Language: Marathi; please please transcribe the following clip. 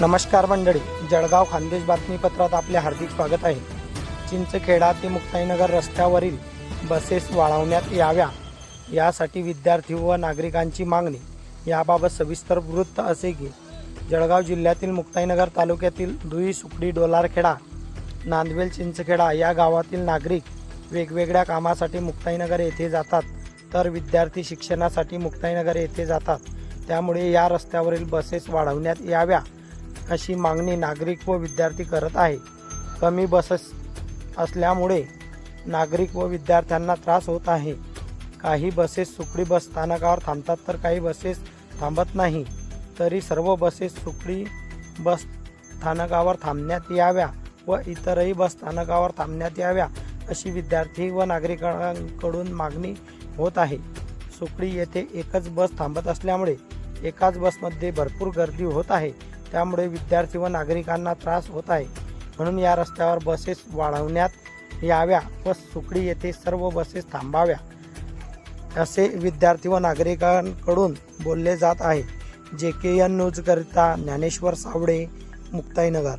नमस्कार मंडळी, जळगाव खानदेश बातमीपत्रात आपले हार्दिक स्वागत आहे। चिंचखेडा ते मुक्ताईनगर रस्त्यावरील बसेस वाढवण्यात याव्या यासाठी विद्यार्थी व नागरिकांची मागणी। याबाबत सविस्तर वृत्त असे की जळगाव जिल्ह्यातील मुक्ताईनगर तालुक्यातील दुई, सुकडी, डोलारखेडा, नांदवेल, चिंचखेडा या गावातील नागरिक वेगवेगळ्या कामासाठी मुक्ताईनगर येथे जातात, तर विद्यार्थी शिक्षणासाठी मुक्ताईनगर येथे जातात। त्यामुळे या रस्त्यावरील बसेस वाढवण्यात याव्या अशी मागणी नागरिक व विद्यार्थी करत आहे। कमी बसेस असल्यामुळे नागरिक व विद्यार्थ्यांना त्रास होत आहे। काही बसेस सुकडी बस स्थानकावर थांबतात तर काही बसेस थांबत नाही, तरी सर्व बसेस सुकडी बस स्थानकावर थांबण्यात याव्या व इतरही बस स्थानकावर थांबण्यात याव्या अशी विद्यार्थी व नागरिकांकडून मागणी होत आहे। सुकडी येथे एकच बस थांबत असल्यामुळे एकाच बसमध्ये भरपूर गर्दी होत आहे, त्यामुळे विद्यार्थी व नागरिकांना त्रास होत आहे। म्हणून या रस्त्यावर बसेस वाढवण्यात याव्या व सुकडी येथे सर्व बसेस थांबाव्या असे विद्यार्थी व नागरिकांकडून बोलले जात आहे। JKN न्यूज करिता ज्ञानेश्वर सावडे, मुक्ताईनगर।